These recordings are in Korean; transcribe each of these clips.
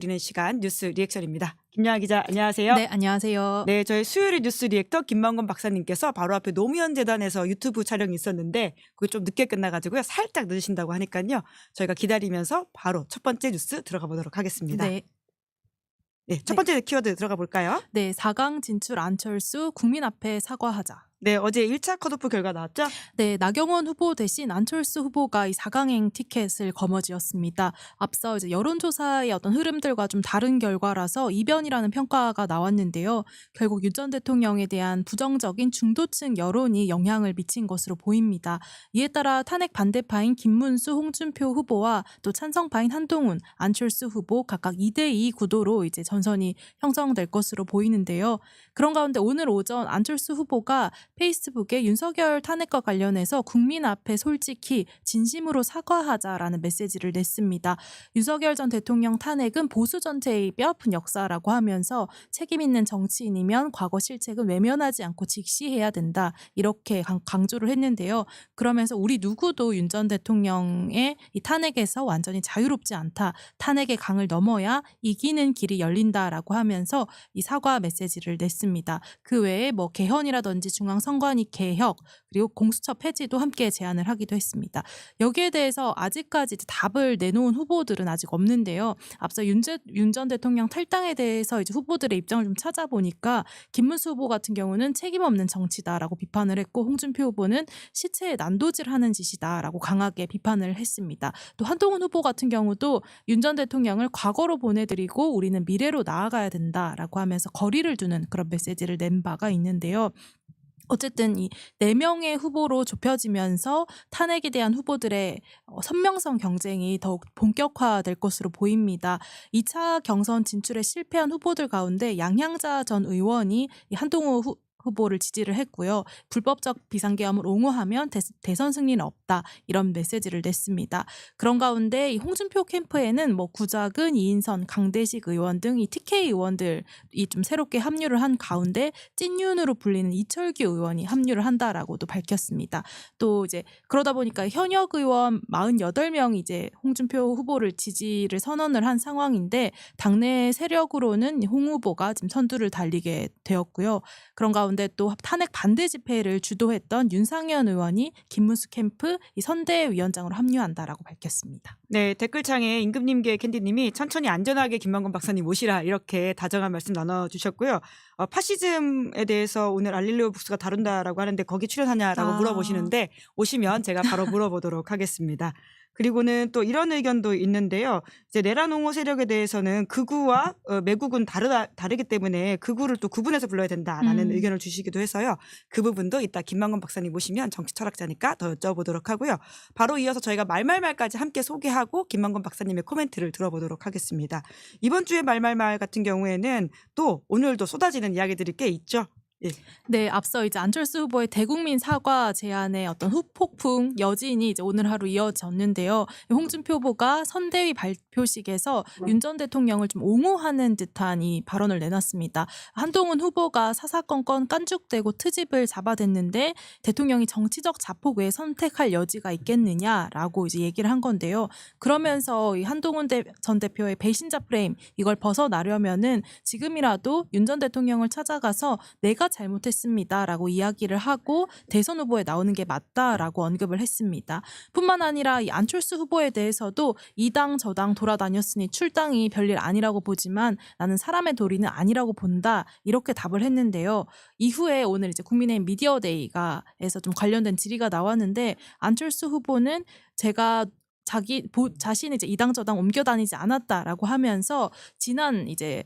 드리는 시간 뉴스 리액션입니다. 김양아 기자 안녕하세요. 네, 안녕하세요. 네, 저희 수요일의 뉴스 리액터 김만건 박사님께서 바로 앞에 노무현 재단에서 유튜브 촬영이 있었는데 그게 좀 늦게 끝나가지고요. 살짝 늦으신다고 하니까요. 저희가 기다리면서 바로 첫 번째 뉴스 들어가 보도록 하겠습니다. 네. 네, 첫 번째 키워드 들어가 볼까요? 네, 4강 진출 안철수 국민 앞에 사과하자. 네, 어제 1차 컷오프 결과 나왔죠? 네, 나경원 후보 대신 안철수 후보가 이 4강행 티켓을 거머쥐었습니다. 앞서 이제 여론조사의 어떤 흐름들과 좀 다른 결과라서 이변이라는 평가가 나왔는데요. 결국 윤 전 대통령에 대한 부정적인 중도층 여론이 영향을 미친 것으로 보입니다. 이에 따라 탄핵 반대파인 김문수, 홍준표 후보와 또 찬성파인 한동훈, 안철수 후보 각각 2대2 구도로 이제 전선이 형성될 것으로 보이는데요. 그런 가운데 오늘 오전 안철수 후보가 페이스북에 윤석열 탄핵과 관련해서 국민 앞에 솔직히 진심으로 사과하자라는 메시지를 냈습니다. 윤석열 전 대통령 탄핵은 보수 전체의 뼈아픈 역사라고 하면서 책임 있는 정치인이면 과거 실책은 외면하지 않고 직시해야 된다. 이렇게 강조를 했는데요. 그러면서 우리 누구도 윤 전 대통령의 이 탄핵에서 완전히 자유롭지 않다. 탄핵의 강을 넘어야 이기는 길이 열린다라고 하면서 이 사과 메시지를 냈습니다. 그 외에 뭐 개헌이라든지 중앙선관위 개혁 그리고 공수처 폐지도 함께 제안을 하기도 했습니다. 여기에 대해서 아직까지 답을 내놓은 후보들은 아직 없는데요. 앞서 윤 전 대통령 탈당에 대해서 이제 후보들의 입장을 좀 찾아보니까 김문수 후보 같은 경우는 책임 없는 정치다라고 비판을 했고 홍준표 후보는 시체에 난도질하는 짓이다라고 강하게 비판을 했습니다. 또 한동훈 후보 같은 경우도 윤 전 대통령을 과거로 보내드리고 우리는 미래로 나아가야 된다라고 하면서 거리를 두는 그런 메시지를 낸 바가 있는데요. 어쨌든 이 4명의 후보로 좁혀지면서 탄핵에 대한 후보들의 선명성 경쟁이 더욱 본격화될 것으로 보입니다. 2차 경선 진출에 실패한 후보들 가운데 양향자 전 의원이 한동훈 후보를 지지를 했고요. 불법적 비상계엄을 옹호하면 대선 승리는 없다. 이런 메시지를 냈습니다. 그런 가운데 이 홍준표 캠프에는 뭐 구작은, 이인선, 강대식 의원 등 이 TK 의원들이 좀 새롭게 합류를 한 가운데 찐윤으로 불리는 이철규 의원이 합류를 한다라고도 밝혔습니다. 또 이제 그러다 보니까 현역 의원 48명이 이제 홍준표 후보를 지지를 선언을 한 상황인데 당내 세력으로는 홍 후보가 지금 선두를 달리게 되었고요. 그런 가운데 또 탄핵 반대 집회를 주도했던 윤상현 의원이 김문수 캠프 이 선대위원장으로 합류한다라고 밝혔습니다. 네, 댓글창에 임금님계 캔디님이 천천히 안전하게 김만건 박사님 모시라 이렇게 다정한 말씀 나눠주셨고요. 파시즘에 대해서 오늘 알릴레오 북스가 다룬다라고 하는데 거기 출연하냐라고 물어보시는데 오시면 제가 바로 물어보도록 하겠습니다. 그리고는 또 이런 의견도 있는데요. 이제 내란 옹호 세력에 대해서는 극우와 매국은 다르기 때문에 극우를 또 구분해서 불러야 된다라는 의견을 주시기도 해서요. 그 부분도 이따 김만건 박사님 모시면 정치 철학자니까 더 여쭤보도록 하고요. 바로 이어서 저희가 말말말까지 함께 소개하고 김만건 박사님의 코멘트를 들어보도록 하겠습니다. 이번 주에 말말말 같은 경우에는 또 오늘도 쏟아지는 이야기들이 꽤 있죠. 예. 네, 앞서 이제 안철수 후보의 대국민 사과 제안의 어떤 후폭풍 여진이 이제 오늘 하루 이어졌는데요. 홍준표 후보가 선대위 발표식에서 윤 전 대통령을 좀 옹호하는 듯한 이 발언을 내놨습니다. 한동훈 후보가 사사건건 깐죽대고 트집을 잡아댔는데 대통령이 정치적 자폭 외에 선택할 여지가 있겠느냐라고 이제 얘기를 한 건데요. 그러면서 이 한동훈 전 대표의 배신자 프레임 이걸 벗어나려면은 지금이라도 윤 전 대통령을 찾아가서 내가 잘못했습니다라고 이야기를 하고 대선 후보에 나오는 게 맞다라고 언급을 했습니다. 뿐만 아니라 이 안철수 후보에 대해서도 이 당 저 당 돌아다녔으니 출당이 별일 아니라고 보지만 나는 사람의 도리는 아니라고 본다 이렇게 답을 했는데요. 이후에 오늘 이제 국민의힘 미디어데이가에서 좀 관련된 질의가 나왔는데 안철수 후보는 제가 자신이 이제 이당 저당 옮겨 다니지 않았다라고 하면서 지난 이제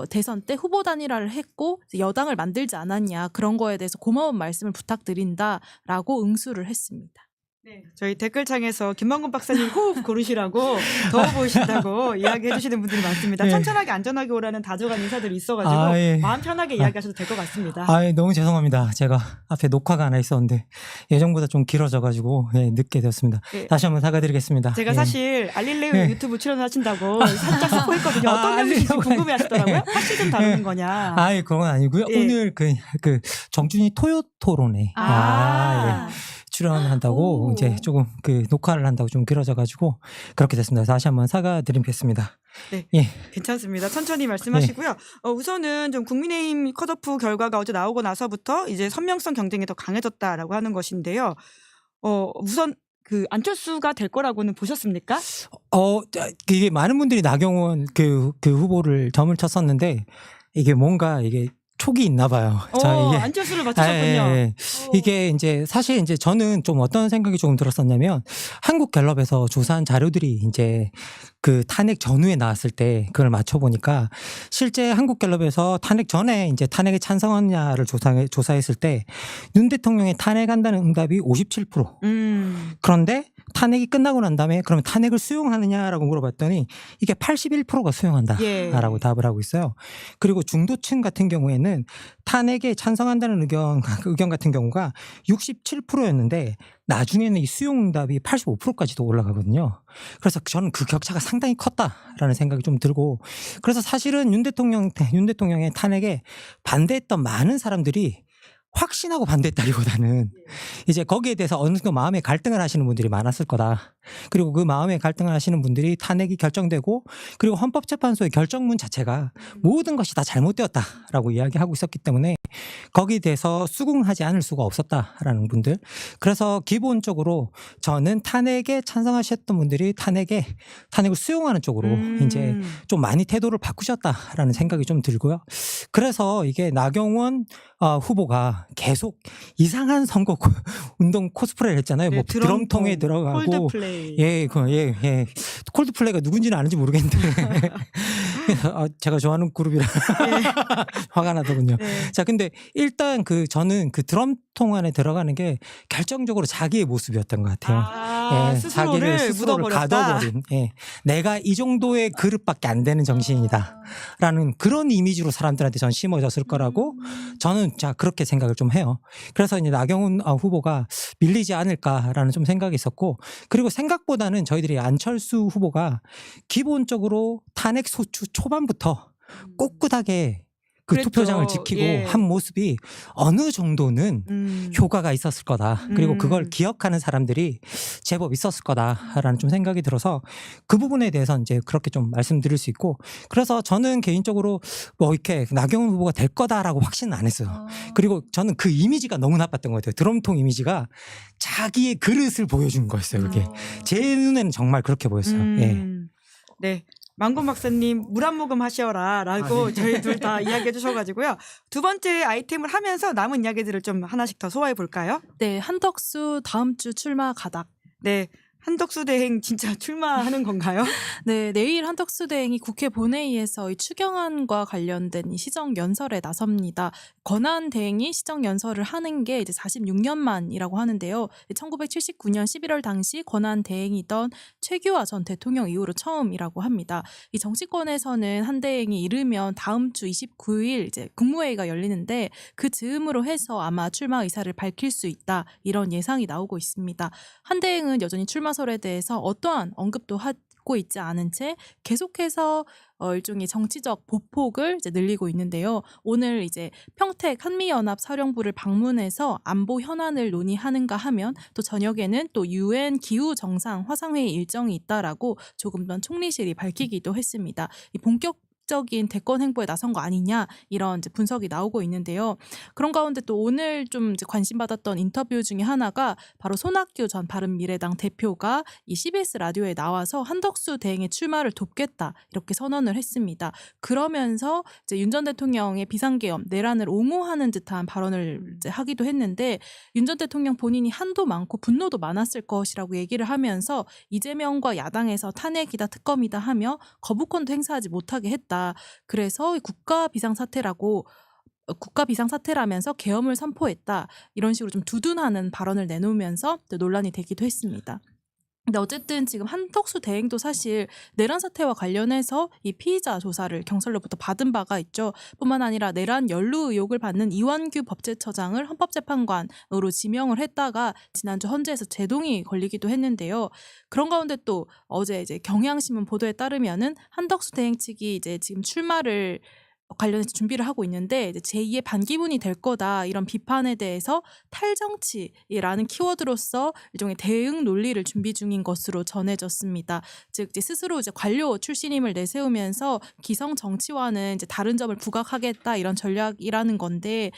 대선 때 후보 단일화를 했고 여당을 만들지 않았냐 그런 거에 대해서 고마운 말씀을 부탁드린다라고 응수를 했습니다. 네, 저희 댓글창에서 김만건 박사님 호흡 고르시라고 더워 보이신다고 이야기해 주시는 분들이 많습니다. 네. 천천하게 안전하게 오라는 다정한 인사들이 있어가지고 예. 마음 편하게 이야기하셔도 될 것 같습니다. 너무 죄송합니다. 제가 앞에 녹화가 하나 있었는데 예정보다 좀 길어져가지고 늦게 되었습니다. 네. 다시 한번 사과드리겠습니다. 제가 예. 사실 알릴레오 유튜브 출연하신다고 살짝 스포했거든요. 어떤 내용인지 궁금해하시더라고요. 파시즘 다루는 거냐. 그건 아니고요. 예. 오늘 그 정준이 토요 토론회. 예. 출연한다고 오. 이제 조금 그 녹화를 한다고 좀 길어져가지고 그렇게 됐습니다. 다시 한번 사과드리겠습니다. 네, 예. 괜찮습니다. 천천히 말씀하시고요. 우선은 좀 국민의힘 컷오프 결과가 어제 나오고 나서부터 이제 선명성 경쟁이 더 강해졌다라고 하는 것인데요. 우선 그 안철수가 될 거라고는 보셨습니까? 이게 많은 분들이 나경원 그 후보를 점을 쳤었는데 이게 뭔가 이게 촉이 있나 봐요. 안철수를 맞추셨군요. 예. 이게 이제 사실 이제 저는 좀 어떤 생각이 조금 들었었냐면 한국갤럽에서 조사한 자료들이 이제 그 탄핵 전후에 나왔을 때 그걸 맞춰보니까 실제 한국갤럽에서 탄핵 전에 이제 탄핵에 찬성하느냐를 조사했을 때 윤 대통령이 탄핵한다는 응답이 57%. 그런데 탄핵이 끝나고 난 다음에 그러면 탄핵을 수용하느냐라고 물어봤더니 이게 81%가 수용한다라고 예. 답을 하고 있어요. 그리고 중도층 같은 경우에는 탄핵에 찬성한다는 의견 같은 경우가 67%였는데 나중에는 이 수용 응답이 85%까지도 올라가거든요. 그래서 저는 그 격차가 상당히 컸다라는 생각이 좀 들고 그래서 사실은 윤 대통령의 탄핵에 반대했던 많은 사람들이 확신하고 반대했다기보다는 이제 거기에 대해서 어느 정도 마음의 갈등을 하시는 분들이 많았을 거다. 그리고 그 마음의 갈등을 하시는 분들이 탄핵이 결정되고 그리고 헌법재판소의 결정문 자체가 모든 것이 다 잘못되었다라고 이야기하고 있었기 때문에 거기에 대해서 수긍하지 않을 수가 없었다라는 분들. 그래서 기본적으로 저는 탄핵에 찬성하셨던 분들이 탄핵을 수용하는 쪽으로 이제 좀 많이 태도를 바꾸셨다라는 생각이 좀 들고요. 그래서 이게 나경원 후보가 계속 이상한 선거 운동 코스프레를 했잖아요. 네, 뭐 드럼통에 들어가고 콜드플레이. 예. 콜드플레이가 누군지는 아는지 모르겠는데 제가 좋아하는 그룹이라 화가 나더군요. 네. 자, 근데 일단 저는 그 드럼통 안에 들어가는 게 결정적으로 자기의 모습이었던 것 같아요. 스스로를 스스로를 묻어버렸다. 가둬버린. 내가 이 정도의 그릇밖에 안 되는 정신이다라는 그런 이미지로 사람들한테 전 심어졌을 거라고 저는 그렇게 생각을 좀 해요. 그래서 이제 나경원 후보가 밀리지 않을까라는 좀 생각이 있었고 그리고 생각보다는 저희들이 안철수 후보가 기본적으로 탄핵 소추 초반부터 꼿꼿하게 그 그랬죠. 투표장을 지키고 예. 한 모습이 어느 정도는 효과가 있었을 거다. 그리고 그걸 기억하는 사람들이 제법 있었을 거다라는 좀 생각이 들어서 그 부분에 대해서 이제 그렇게 좀 말씀드릴 수 있고 그래서 저는 개인적으로 뭐 이렇게 나경원 후보가 될 거다라고 확신은 안 했어요. 그리고 저는 그 이미지가 너무 나빴던 것 같아요. 드럼통 이미지가 자기의 그릇을 보여준 거였어요. 그게 제 눈에는 정말 그렇게 보였어요. 예. 네. 망곤 박사님 물 한 모금 하셔라라고 저희 둘 다 이야기해 주셔가지고요. 두 번째 아이템을 하면서 남은 이야기들을 좀 하나씩 더 소화해 볼까요? 네, 한덕수 다음 주 출마 가닥. 네. 한덕수 대행 진짜 출마하는 건가요? 네, 내일 한덕수 대행이 국회 본회의에서 이 추경안과 관련된 이 시정 연설에 나섭니다. 권한 대행이 시정 연설을 하는 게 이제 46년 만이라고 하는데요. 1979년 11월 당시 권한 대행이던 최규하 전 대통령 이후로 처음이라고 합니다. 이 정치권에서는 한 대행이 이르면 다음 주 29일 이제 국무회의가 열리는데 그 즈음으로 해서 아마 출마 의사를 밝힐 수 있다 이런 예상이 나오고 있습니다. 한 대행은 여전히 출마설에 대해서 어떠한 언급도 하고 있지 않은 채 계속해서 일종의 정치적 보폭을 이제 늘리고 있는데요. 오늘 이제 평택 한미연합 사령부를 방문해서 안보 현안을 논의하는가 하면 또 저녁에는 또 UN 기후 정상 화상회의 일정이 있다라고 조금 전 총리실이 밝히기도 했습니다. 이 본격적인 대권 행보에 나선 거 아니냐 이런 이제 분석이 나오고 있는데요. 그런 가운데 또 오늘 좀 이제 관심받았던 인터뷰 중에 하나가 바로 손학규 전 바른미래당 대표가 이 CBS 라디오에 나와서 한덕수 대행의 출마를 돕겠다 이렇게 선언을 했습니다. 그러면서 이제 윤 전 대통령의 비상계엄 내란을 옹호하는 듯한 발언을 이제 하기도 했는데 윤 전 대통령 본인이 한도 많고 분노도 많았을 것이라고 얘기를 하면서 이재명과 야당에서 탄핵이다 특검이다 하며 거부권도 행사하지 못하게 했다. 그래서 국가 비상사태라면서 계엄을 선포했다. 이런 식으로 좀 두둔하는 발언을 내놓으면서 또 논란이 되기도 했습니다. 근데 어쨌든 지금 한덕수 대행도 사실 내란 사태와 관련해서 이 피의자 조사를 경찰로부터 받은 바가 있죠. 뿐만 아니라 내란 연루 의혹을 받는 이완규 법제처장을 헌법재판관으로 지명을 했다가 지난주 헌재에서 제동이 걸리기도 했는데요. 그런 가운데 또 어제 이제 경향신문 보도에 따르면은 한덕수 대행 측이 이제 지금 출마를 관련해서 준비를 하고 있는데 이제 제2의 반기문이 될 거다 이런 비판에 대해서 탈정치라는 키워드로서 일종의 대응 논리를 준비 중인 것으로 전해졌습니다. 즉 이제 스스로 이제 관료 출신임을 내세우면서 기성 정치와는 이제 다른 점을 부각하겠다 이런 전략이라는 건데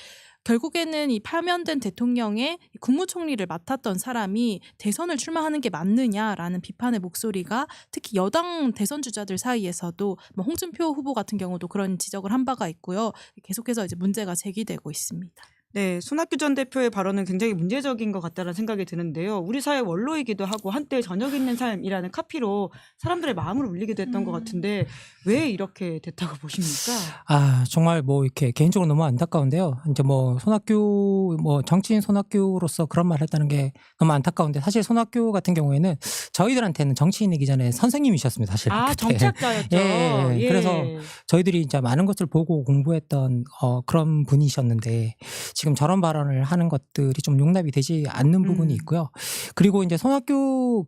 결국에는 이 파면된 대통령의 국무총리를 맡았던 사람이 대선을 출마하는 게 맞느냐라는 비판의 목소리가 특히 여당 대선 주자들 사이에서도 뭐 홍준표 후보 같은 경우도 그런 지적을 한 바가 있고요. 계속해서 이제 문제가 제기되고 있습니다. 네, 손학규 전 대표의 발언은 굉장히 문제적인 것 같다는 생각이 드는데요. 우리 사회 원로이기도 하고 한때 저녁 있는 삶이라는 카피로 사람들의 마음을 울리기도 했던 것 같은데 왜 이렇게 됐다고 보십니까? 정말 뭐 이렇게 개인적으로 너무 안타까운데요. 이제 뭐 손학규 뭐 정치인 손학규로서 그런 말을 했다는 게 너무 안타까운데 사실 손학규 같은 경우에는 저희들한테는 정치인이기 전에 선생님이셨습니다. 사실 그때. 정치학자였죠. 예. 그래서 저희들이 이제 많은 것을 보고 공부했던 그런 분이셨는데 지금 저런 발언을 하는 것들이 좀 용납이 되지 않는 부분이 있고요. 그리고 이제 손학규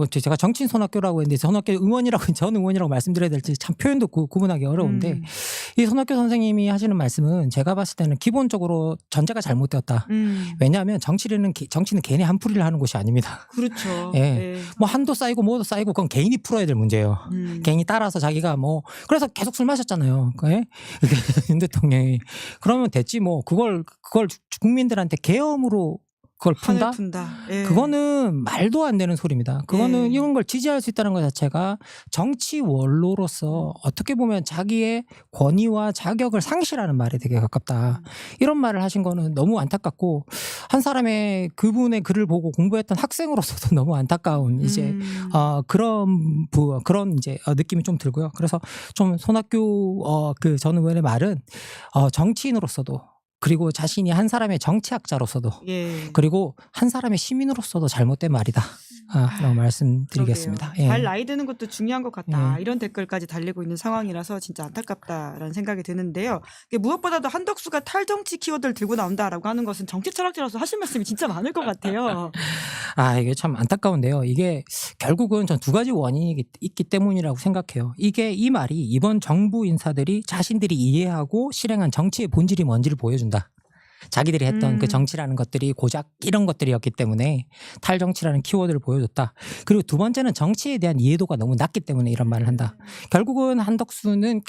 제가 정치인 손학규라고 했는데 손학규 의원이라고 전 의원이라고 말씀드려야 될지 참 표현도 구분하기 어려운데 이 손학규 선생님이 하시는 말씀은 제가 봤을 때는 기본적으로 전제가 잘못되었다. 왜냐하면 정치는 개인이 한풀이를 하는 곳이 아닙니다. 그렇죠. 예. 뭐 한도 쌓이고 뭐도 쌓이고 그건 개인이 풀어야 될 문제예요. 개인이 따라서 자기가 뭐 그래서 계속 술 마셨잖아요. 예? 윤 대통령이 그러면 됐지 뭐 그걸 국민들한테 계엄으로 그걸 푼다? 예. 그거는 말도 안 되는 소리입니다. 그거는 이런 걸 지지할 수 있다는 것 자체가 정치 원로로서 어떻게 보면 자기의 권위와 자격을 상실하는 말에 되게 가깝다. 이런 말을 하신 거는 너무 안타깝고 한 그분의 글을 보고 공부했던 학생으로서도 너무 안타까운 이제 그런 이제 느낌이 좀 들고요. 그래서 좀 손학규 전 의원의 말은 정치인으로서도 그리고 자신이 한 사람의 정치학자로서도 그리고 한 사람의 시민으로서도 잘못된 말이다. 라고 말씀드리겠습니다. 예. 잘 나이 드는 것도 중요한 것 같다. 이런 댓글까지 달리고 있는 상황이라서 진짜 안타깝다라는 생각이 드는데요. 무엇보다도 한덕수가 탈정치 키워드를 들고 나온다라고 하는 것은 정치 철학자로서 하실 말씀이 진짜 많을 것 같아요. 이게 참 안타까운데요. 이게 결국은 전 두 가지 원인이 있기 때문이라고 생각해요. 이 말이 이번 정부 인사들이 자신들이 이해하고 실행한 정치의 본질이 뭔지를 보여준다. 자기들이 했던 그 정치라는 것들이 고작 이런 것들이었기 때문에 탈정치라는 키워드를 보여줬다. 그리고 두 번째는 정치에 대한 이해도가 너무 낮기 때문에 이런 말을 한다. 결국은 한덕수는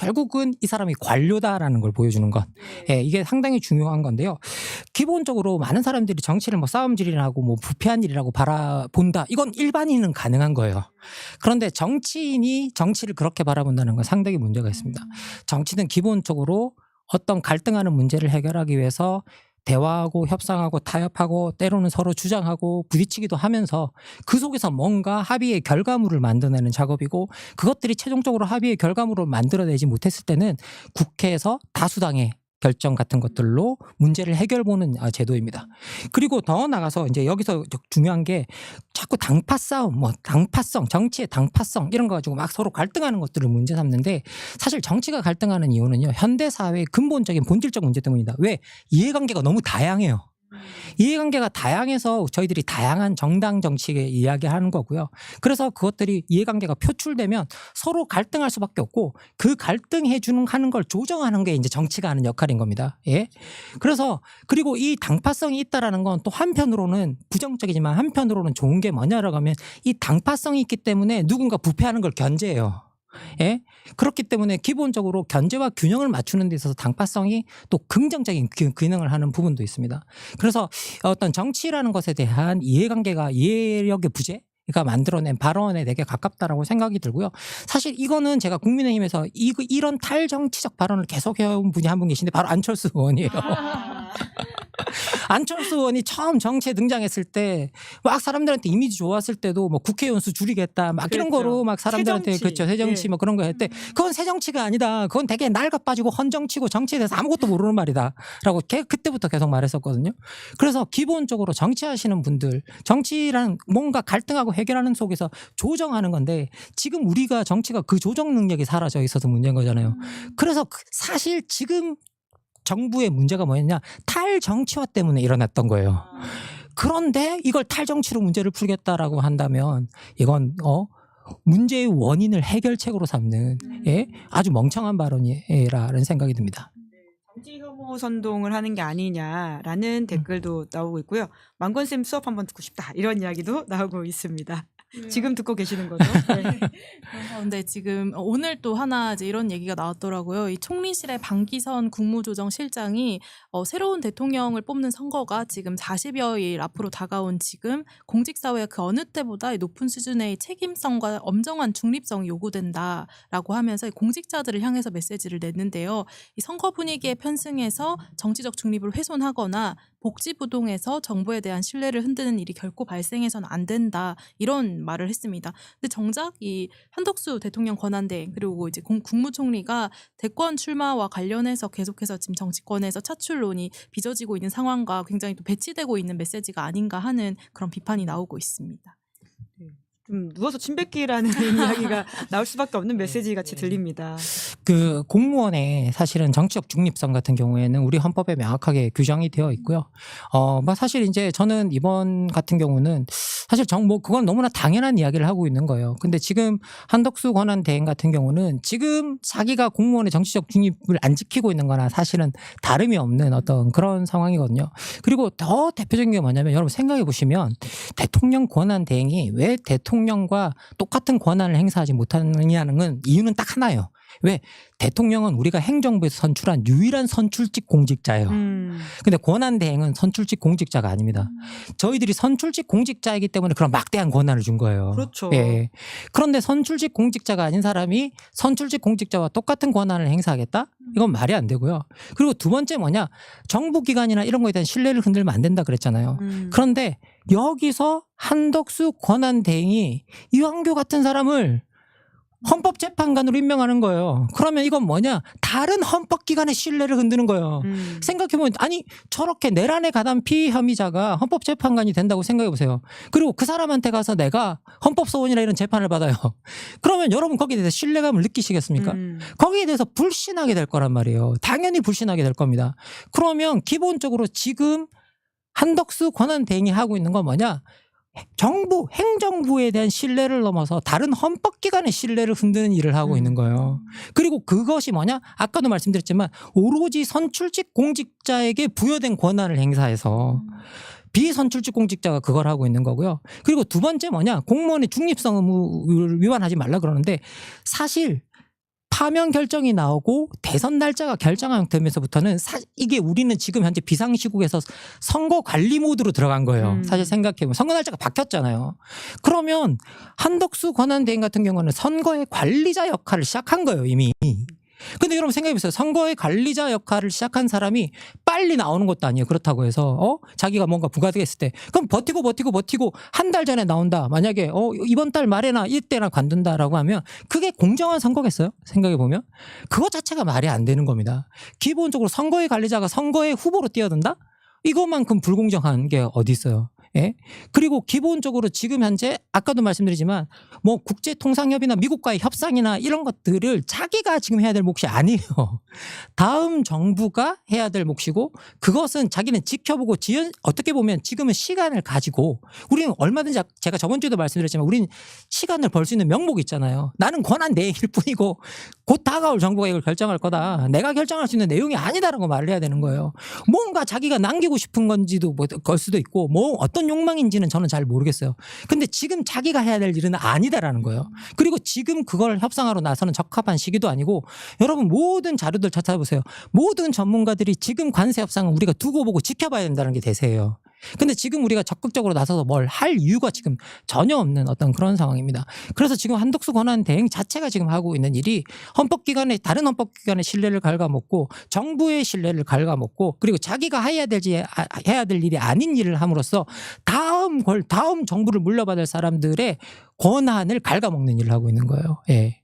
이 사람이 관료다라는 걸 보여주는 것. 이게 상당히 중요한 건데요. 기본적으로 많은 사람들이 정치를 뭐 싸움질이라고 뭐 부패한 일이라고 바라본다. 이건 일반인은 가능한 거예요. 그런데 정치인이 정치를 그렇게 바라본다는 건 상당히 문제가 있습니다. 정치는 기본적으로 어떤 갈등하는 문제를 해결하기 위해서 대화하고 협상하고 타협하고 때로는 서로 주장하고 부딪히기도 하면서 그 속에서 뭔가 합의의 결과물을 만들어내는 작업이고 그것들이 최종적으로 합의의 결과물을 만들어내지 못했을 때는 국회에서 다수당의 결정 같은 것들로 문제를 해결보는 제도입니다. 그리고 더 나가서 이제 여기서 중요한 게 자꾸 당파 싸움, 뭐 당파성, 정치의 당파성 이런 거 가지고 막 서로 갈등하는 것들을 문제 삼는데 사실 정치가 갈등하는 이유는요. 현대 사회의 근본적인 본질적 문제 때문이다. 왜? 이해관계가 너무 다양해요. 이해관계가 다양해서 저희들이 다양한 정당 정치에 이야기하는 거고요. 그래서 그것들이 이해관계가 표출되면 서로 갈등할 수밖에 없고 그 하는 걸 조정하는 게 이제 정치가 하는 역할인 겁니다. 예. 그래서 그리고 이 당파성이 있다라는 건 또 한편으로는 부정적이지만 한편으로는 좋은 게 뭐냐라고 하면 이 당파성이 있기 때문에 누군가 부패하는 걸 견제해요. 예? 그렇기 때문에 기본적으로 견제와 균형을 맞추는 데 있어서 당파성이 또 긍정적인 기능을 하는 부분도 있습니다. 그래서 어떤 정치라는 것에 대한 이해력의 부재가 만들어낸 발언에 되게 가깝다라고 생각이 들고요. 사실 이거는 제가 국민의힘에서 이런 탈정치적 발언을 계속해온 분이 한 분 계신데 바로 안철수 의원이에요. 안철수 의원이 처음 정치에 등장했을 때 막 사람들한테 이미지 좋았을 때도 뭐 국회의원 수 줄이겠다 막 이런 거로 막 사람들한테 새정치 뭐 그런 거 했대. 그건 새정치가 아니다. 그건 되게 낡아 빠지고 헌정치고 정치에 대해서 아무것도 모르는 말이다. 라고 그때부터 계속 말했었거든요. 그래서 기본적으로 정치하시는 분들 정치란 뭔가 갈등하고 해결하는 속에서 조정하는 건데 지금 우리가 정치가 그 조정 능력이 사라져 있어서 문제인 거잖아요. 그래서 사실 지금 정부의 문제가 뭐였냐 탈정치화 때문에 일어났던 거예요. 그런데 이걸 탈정치로 문제를 풀겠다라고 한다면 이건 문제의 원인을 해결책으로 삼는 예? 아주 멍청한 발언이라는 생각이 듭니다. 정치 혐오 선동을 하는 게 아니냐라는 댓글도 나오고 있고요. 망건쌤 수업 한번 듣고 싶다 이런 이야기도 나오고 있습니다. 지금 듣고 계시는 거죠? 네. 그런데 지금 오늘 또 하나 이제 이런 얘기가 나왔더라고요. 이 총리실의 방기선 국무조정실장이 새로운 대통령을 뽑는 선거가 지금 40여일 앞으로 다가온 지금 공직사회가 그 어느 때보다 높은 수준의 책임성과 엄정한 중립성이 요구된다라고 하면서 공직자들을 향해서 메시지를 냈는데요. 이 선거 분위기에 편승해서 정치적 중립을 훼손하거나 복지부동에서 정부에 대한 신뢰를 흔드는 일이 결코 발생해서는 안 된다 이런 말을 했습니다. 근데 정작 이 한덕수 대통령 권한대행 그리고 이제 국무총리가 대권 출마와 관련해서 계속해서 지금 정치권에서 차출론이 빚어지고 있는 상황과 굉장히 또 배치되고 있는 메시지가 아닌가 하는 그런 비판이 나오고 있습니다. 좀 누워서 침 뱉기라는 이야기가 나올 수밖에 없는 메시지 같이 들립니다. 그 공무원의 사실은 정치적 중립성 같은 경우에는 우리 헌법에 명확하게 규정이 되어 있고요. 뭐 사실 이제 저는 이번 같은 경우는 사실 그건 너무나 당연한 이야기를 하고 있는 거예요. 근데 지금 한덕수 권한 대행 같은 경우는 지금 자기가 공무원의 정치적 중립을 안 지키고 있는 거나 사실은 다름이 없는 어떤 그런 상황이거든요. 그리고 더 대표적인 게 뭐냐면 여러분 생각해 보시면 대통령 권한 대행이 왜 대통령과 똑같은 권한을 행사하지 못하느냐는 건 이유는 딱 하나예요. 왜? 대통령은 우리가 행정부에서 선출한 유일한 선출직 공직자예요. 근데 권한대행은 선출직 공직자가 아닙니다. 저희들이 선출직 공직자이기 때문에 그런 막대한 권한을 준 거예요. 그렇죠. 예. 그런데 선출직 공직자가 아닌 사람이 선출직 공직자와 똑같은 권한을 행사하겠다? 이건 말이 안 되고요. 그리고 두 번째 뭐냐? 정부기관이나 이런 거에 대한 신뢰를 흔들면 안 된다 그랬잖아요. 그런데 여기서 한덕수 권한대행이 이완규 같은 사람을 헌법재판관으로 임명하는 거예요. 그러면 이건 뭐냐? 다른 헌법기관의 신뢰를 흔드는 거예요. 생각해보면 아니 저렇게 내란에 가담 피의 혐의자가 헌법재판관이 된다고 생각해보세요. 그리고 그 사람한테 가서 내가 헌법소원이나 이런 재판을 받아요. 그러면 여러분 거기에 대해서 신뢰감을 느끼시겠습니까? 거기에 대해서 불신하게 될 거란 말이에요. 당연히 불신하게 될 겁니다. 그러면 기본적으로 지금 한덕수 권한대행이 하고 있는 건 뭐냐? 정부, 행정부에 대한 신뢰를 넘어서 다른 헌법기관의 신뢰를 흔드는 일을 하고 있는 거예요. 그리고 그것이 뭐냐? 아까도 말씀드렸지만 오로지 선출직 공직자에게 부여된 권한을 행사해서 비선출직 공직자가 그걸 하고 있는 거고요. 그리고 두 번째 뭐냐? 공무원의 중립성 의무를 위반하지 말라 그러는데 사실 파면 결정이 나오고 대선 날짜가 결정되면서부터는 이게 우리는 지금 현재 비상시국에서 선거 관리 모드로 들어간 거예요. 사실 생각해보면 선거 날짜가 바뀌었잖아요. 그러면 한덕수 권한대행 같은 경우는 선거의 관리자 역할을 시작한 거예요 이미. 근데 여러분 생각해보세요. 선거의 관리자 역할을 시작한 사람이 빨리 나오는 것도 아니에요. 그렇다고 해서 자기가 뭔가 부과됐을 때 그럼 버티고 한 달 전에 나온다. 만약에 이번 달 말에나 이때나 관둔다라고 하면 그게 공정한 선거겠어요? 생각해보면 그것 자체가 말이 안 되는 겁니다. 기본적으로 선거의 관리자가 선거의 후보로 뛰어든다? 이것만큼 불공정한 게 어디 있어요? 예? 그리고 기본적으로 지금 현재 아까도 말씀드리지만 뭐 국제통상협의나 미국과의 협상이나 이런 것들을 자기가 지금 해야 될 몫이 아니에요. 다음 정부가 해야 될 몫이고 그것은 자기는 지켜보고 어떻게 보면 지금은 시간을 가지고 우리는 얼마든지 제가 저번 주에도 말씀드렸지만 우리는 시간을 벌 수 있는 명목이 있잖아요. 나는 권한 내일 뿐이고 곧 다가올 정부가 이걸 결정할 거다. 내가 결정할 수 있는 내용이 아니다라는 거 말을 해야 되는 거예요. 뭔가 자기가 남기고 싶은 건지도 걸 수도 있고 뭐 어떤 욕망인지는 저는 잘 모르겠어요. 근데 지금 자기가 해야 될 일은 아니다라는 거예요. 그리고 지금 그걸 협상하러 나서는 적합한 시기도 아니고 여러분 모든 자료들 찾아보세요. 모든 전문가들이 지금 관세 협상은 우리가 두고 보고 지켜봐야 된다는 게 대세예요. 근데 지금 우리가 적극적으로 나서서 뭘 할 이유가 지금 전혀 없는 어떤 그런 상황입니다. 그래서 지금 한덕수 권한 대행 자체가 지금 하고 있는 일이 다른 헌법기관의 신뢰를 갉아먹고 정부의 신뢰를 갉아먹고 그리고 자기가 해야 될 일이 아닌 일을 함으로써 다음 정부를 물려받을 사람들의 권한을 갉아먹는 일을 하고 있는 거예요. 예.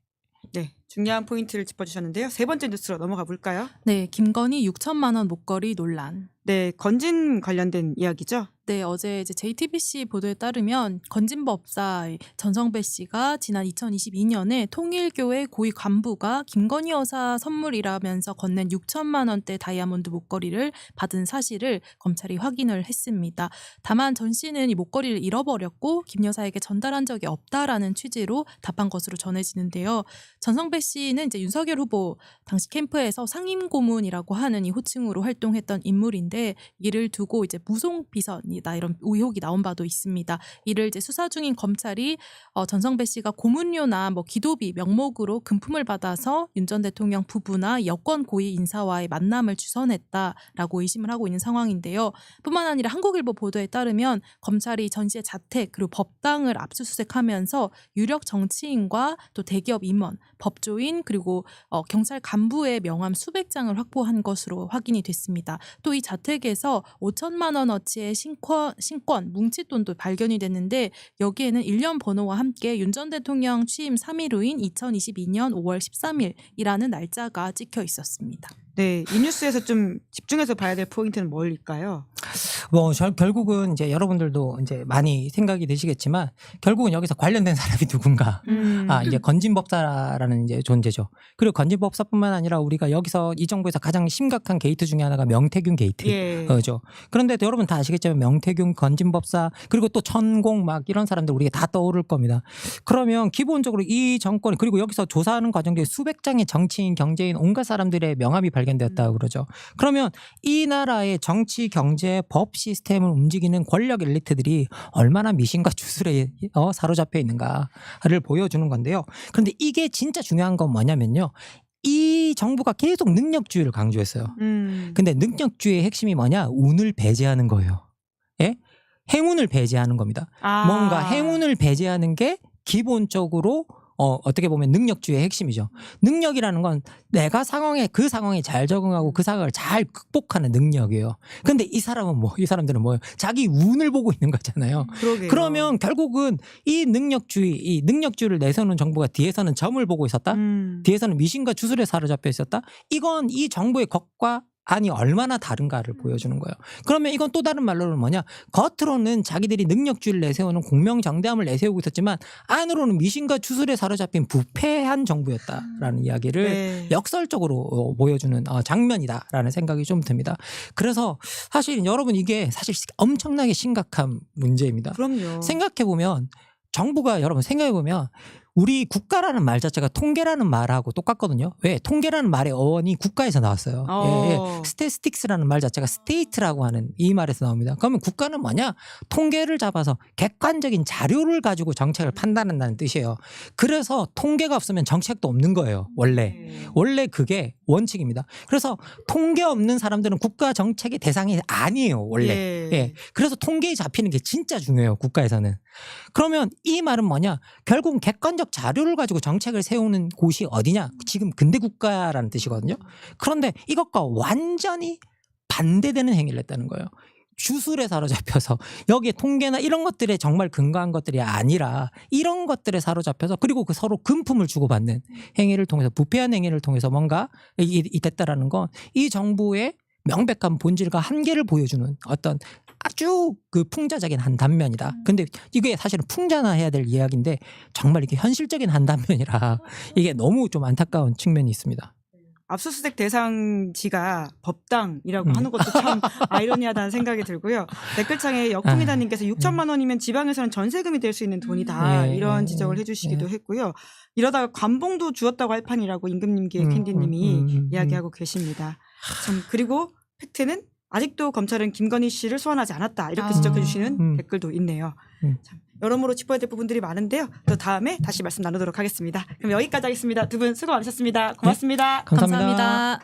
네, 중요한 포인트를 짚어주셨는데요. 세 번째 뉴스로 넘어가 볼까요? 네, 김건희 6천만 원 목걸이 논란. 네, 건진 관련된 이야기죠. 네, 어제 이제 JTBC 보도에 따르면 건진법사 전성배 씨가 지난 2022년에 통일교회 고위 간부가 김건희 여사 선물이라면서 건넨 6천만 원대 다이아몬드 목걸이를 받은 사실을 검찰이 확인을 했습니다. 다만 전 씨는 이 목걸이를 잃어버렸고 김 여사에게 전달한 적이 없다라는 취지로 답한 것으로 전해지는데요. 전성배 씨는 이제 윤석열 후보 당시 캠프에서 상임고문이라고 하는 이 호칭으로 활동했던 인물인데 이를 두고 이제 무송비선이 이런 의혹이 나온 바도 있습니다. 이를 이제 수사 중인 검찰이 전성배 씨가 고문료나 뭐 기도비 명목으로 금품을 받아서 윤 전 대통령 부부나 여권 고위 인사와의 만남을 주선했다라고 의심을 하고 있는 상황인데요. 뿐만 아니라 한국일보 보도에 따르면 검찰이 전 씨의 자택 그리고 법당을 압수수색하면서 유력 정치인과 또 대기업 임원, 법조인 그리고 경찰 간부의 명함 수백 장을 확보한 것으로 확인이 됐습니다. 또 이 자택에서 5천만 원어치의 신권, 뭉칫돈도 발견이 됐는데 여기에는 1년 번호와 함께 윤 전 대통령 취임 3일 후인 2022년 5월 13일이라는 날짜가 찍혀 있었습니다. 네, 이 뉴스에서 좀 집중해서 봐야 될 포인트는 뭘까요? 뭐 결국은 이제 여러분들도 이제 많이 생각이 되시겠지만 결국은 여기서 관련된 사람이 누군가. 이제 건진법사라는 이제 존재죠. 그리고 건진법사뿐만 아니라 우리가 여기서 이 정부에서 가장 심각한 게이트 중에 하나가 명태균 게이트죠. 그런데 여러분 다 아시겠지만 명태균, 건진법사 그리고 또 천공 막 이런 사람들 우리가 다 떠오를 겁니다. 그러면 기본적으로 이 정권이 그리고 여기서 조사하는 과정 중에 수백 장의 정치인, 경제인 온갖 사람들의 명함이 발견되었다고 그러죠. 그러면 이 나라의 정치, 경제, 법 시스템을 움직이는 권력 엘리트들이 얼마나 미신과 주술에 사로잡혀 있는가를 보여주는 건데요. 그런데 이게 진짜 중요한 건 뭐냐면요. 이 정부가 계속 능력주의를 강조했어요. 근데 능력주의의 핵심이 뭐냐? 운을 배제하는 거예요. 예? 행운을 배제하는 겁니다. 뭔가 행운을 배제하는 게 기본적으로 어떻게 보면 능력주의의 핵심이죠. 능력이라는 건 내가 그 상황에 잘 적응하고 그 상황을 잘 극복하는 능력이에요. 근데 이 사람들은 뭐예요? 자기 운을 보고 있는 거잖아요. 그러게요. 그러면 결국은 이 능력주의를 내세우는 정부가 뒤에서는 점을 보고 있었다? 뒤에서는 미신과 주술에 사로잡혀 있었다? 이건 이 정부의 것과 아니 얼마나 다른가를 보여주는 거예요. 그러면 이건 또 다른 말로는 뭐냐? 겉으로는 자기들이 능력주의를 내세우는 공명정대함을 내세우고 있었지만 안으로는 미신과 주술에 사로잡힌 부패한 정부였다라는 이야기를 역설적으로 보여주는 장면이다라는 생각이 좀 듭니다. 그래서 사실 여러분 이게 사실 엄청나게 심각한 문제입니다. 그럼요. 생각해보면 정부가 여러분 생각해보면 우리 국가라는 말 자체가 통계라는 말하고 똑같거든요. 왜? 통계라는 말의 어원이 국가에서 나왔어요. 스태티스틱스라는 말 자체가 스테이트라고 하는 이 말에서 나옵니다. 그러면 국가는 뭐냐? 통계를 잡아서 객관적인 자료를 가지고 정책을 판단한다는 뜻이에요. 그래서 통계가 없으면 정책도 없는 거예요. 원래 그게 원칙입니다. 그래서 통계 없는 사람들은 국가 정책의 대상이 아니에요. 원래. 그래서 통계에 잡히는 게 진짜 중요해요. 국가에서는. 그러면 이 말은 뭐냐? 결국은 객관적 자료를 가지고 정책을 세우는 곳이 어디냐? 지금 근대국가라는 뜻이거든요. 그런데 이것과 완전히 반대되는 행위를 했다는 거예요. 주술에 사로잡혀서 여기에 통계나 이런 것들에 정말 근거한 것들이 아니라 이런 것들에 사로잡혀서 그리고 그 서로 금품을 주고받는 행위를 통해서 부패한 행위를 통해서 뭔가 이 됐다라는 건 이 정부의 명백한 본질과 한계를 보여주는 어떤 아주 그 풍자적인 한 단면이다. 근데 이게 사실은 풍자나 될 이야기인데 정말 이게 현실적인 한 단면이라 이게 너무 좀 안타까운 측면이 있습니다. 압수수색 대상지가 법당이라고 하는 것도 참 아이러니하다는 생각이 들고요. 댓글창에 역풍이다님께서 6천만 원이면 지방에서는 전세금이 될 수 있는 돈이다. 이런 지적을 해주시기도 했고요. 이러다가 관봉도 주었다고 할 판이라고 임금님께 캔디님이 이야기하고 계십니다. 참 그리고 팩트는 아직도 검찰은 김건희 씨를 소환하지 않았다. 이렇게 지적해 주시는 댓글도 있네요. 참 여러모로 짚어야 될 부분들이 많은데요. 또 다음에 다시 말씀 나누도록 하겠습니다. 그럼 여기까지 하겠습니다. 두 분 수고 많으셨습니다. 고맙습니다. 감사합니다.